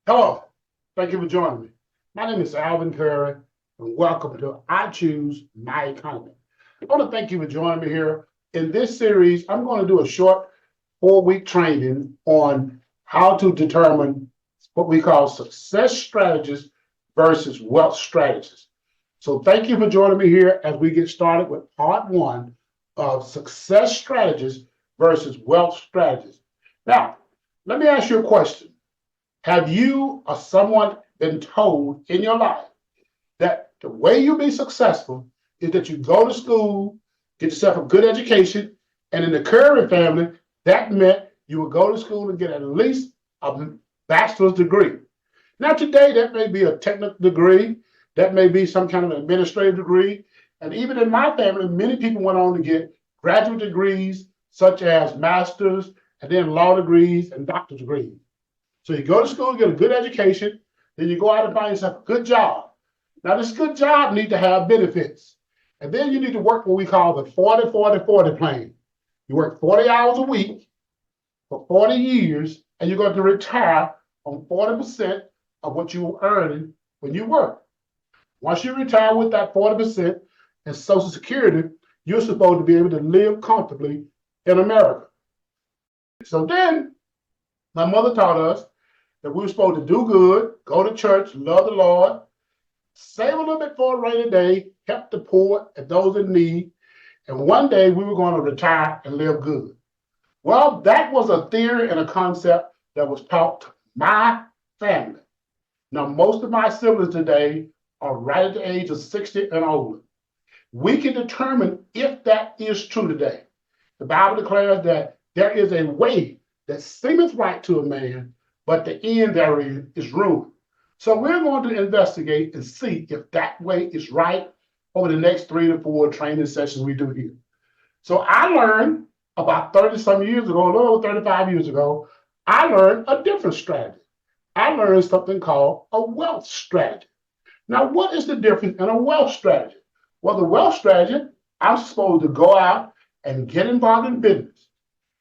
Hello, thank you for joining me. My name is Alvin Curry, and welcome to I Choose My Economy. I want to thank you for joining me here. In this series, I'm going to do a short 4-week training on how to determine what we call success strategies versus wealth strategies. So thank you for joining me here as we get started with part one of success strategies versus wealth strategies. Now, let me ask you a question. Have you or someone been told in your life that the way you be successful is that you go to school, get yourself a good education, and in the Curry family, that meant you would go to school and get at least a bachelor's degree. Now, today, that may be a technical degree, that may be some kind of administrative degree, and even in my family, many people went on to get graduate degrees, such as master's, and then law degrees and doctorate degrees. So you go to school, get a good education, then you go out and find yourself a good job. Now, this good job needs to have benefits. And then you need to work what we call the 40-40-40 plan. You work 40 hours a week for 40 years, and you're going to retire on 40% of what you were earning when you work. Once you retire with that 40% and Social Security, you're supposed to be able to live comfortably in America. So then, my mother taught us that we were supposed to do good, go to church, love the Lord, save a little bit for a rainy day, help the poor and those in need, and one day we were going to retire and live good. Well, that was a theory and a concept that was taught to my family. Now, most of my siblings today are right at the age of 60 and older. We can determine if that is true today. The Bible declares that there is a way that seemeth right to a man, but the end therein is ruin. So we're going to investigate and see if that way is right over the next 3 to 4 training sessions we do here. So I learned about 30 some years ago, a little over 35 years ago, I learned a different strategy. I learned something called a wealth strategy. Now, what is the difference in a wealth strategy? Well, the wealth strategy, I'm supposed to go out and get involved in business.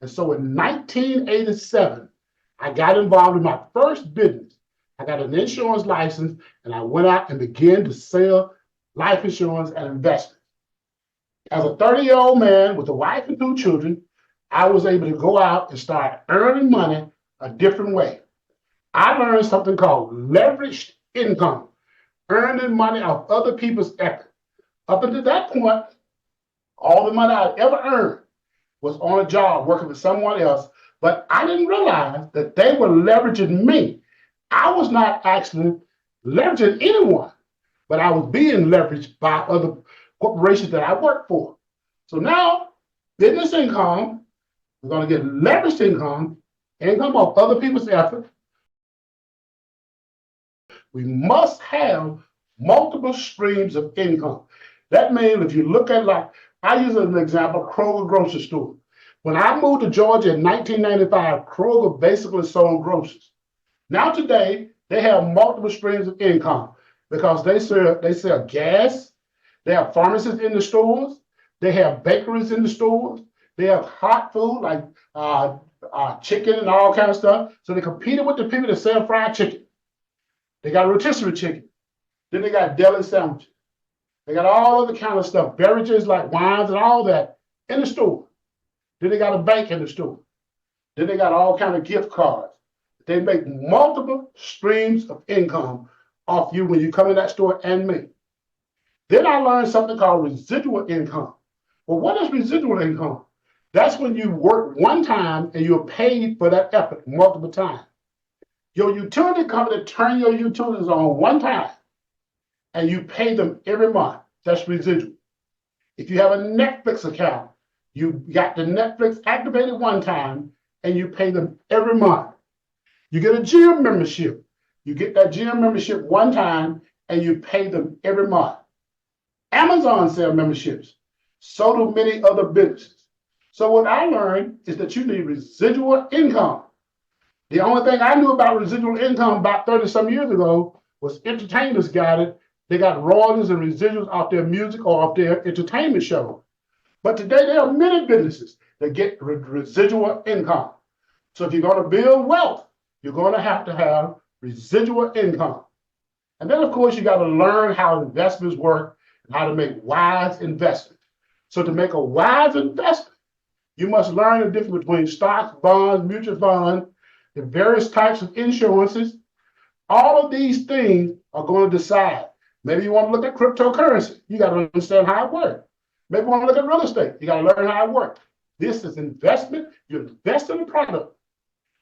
And so in 1987, I got involved in my first business. I got an insurance license, and I went out and began to sell life insurance and investments. As a 30-year-old man with a wife and 2 children, I was able to go out and start earning money a different way. I learned something called leveraged income, earning money off other people's effort. Up until that point, all the money I'd ever earned was on a job working for someone else, but I didn't realize that they were leveraging me. I was not actually leveraging anyone, but I was being leveraged by other corporations that I worked for. So now, business income, we're going to get leveraged income, income of other people's effort. We must have multiple streams of income. That means if you look at, like, I use as an example, Kroger grocery store. When I moved to Georgia in 1995, Kroger basically sold groceries. Now today, they have multiple streams of income because they sell gas, they have pharmacies in the stores, they have bakeries in the stores, they have hot food like chicken and all kinds of stuff. So they competed with the people that sell fried chicken. They got rotisserie chicken. Then they got deli sandwiches. They got all other kind of stuff, beverages like wines and all that in the store. Then they got a bank in the store. Then they got all kind of gift cards. They make multiple streams of income off you when you come in that store and me. Then I learned something called residual income. Well, what is residual income? That's when you work one time and you're paid for that effort multiple times. Your utility company turn your utilities on one time and you pay them every month. That's residual. If you have a Netflix account, you got the Netflix activated one time and you pay them every month. You get a gym membership. You get that gym membership one time and you pay them every month. Amazon sell memberships. So do many other businesses. So what I learned is that you need residual income. The only thing I knew about residual income about 30 some years ago was entertainers got it. They got royalties and residuals off their music or off their entertainment show. But today there are many businesses that get residual income. So if you're going to build wealth, you're going to have residual income. And then, of course, you got to learn how investments work and how to make wise investments. So to make a wise investment, you must learn the difference between stocks, bonds, mutual funds, the various types of insurances. All of these things are going to decide. Maybe you want to look at cryptocurrency. You got to understand how it works. Maybe you want to look at real estate. You got to learn how it works. This is investment. You invest in a product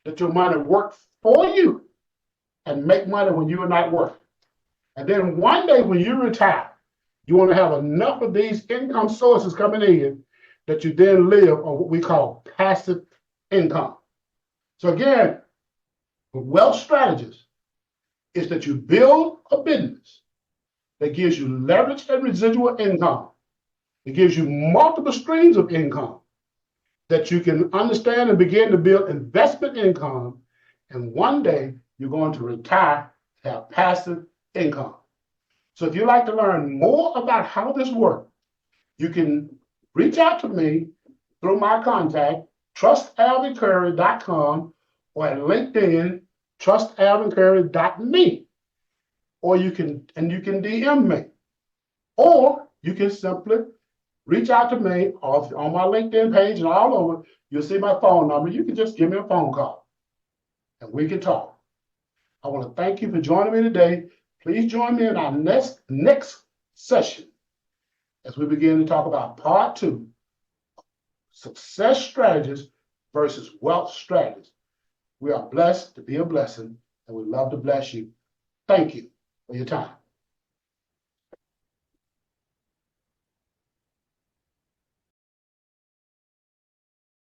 that your money works for you and make money when you are not working. And then one day when you retire, you want to have enough of these income sources coming in that you then live on what we call passive income. So again, wealth strategies is that you build a business that gives you leverage and residual income. It gives you multiple streams of income that you can understand and begin to build investment income. And one day you're going to retire to have passive income. So if you'd like to learn more about how this works, you can reach out to me through my contact, trustalvincurry.com, or at LinkedIn, trustalvincurry.me. Or you can DM me. Or you can simply reach out to me on my LinkedIn page and all over. You'll see my phone number. You can just give me a phone call and we can talk. I want to thank you for joining me today. Please join me in our next session as we begin to talk about part 2, success strategies versus wealth strategies. We are blessed to be a blessing, and we love to bless you. Thank you for your time.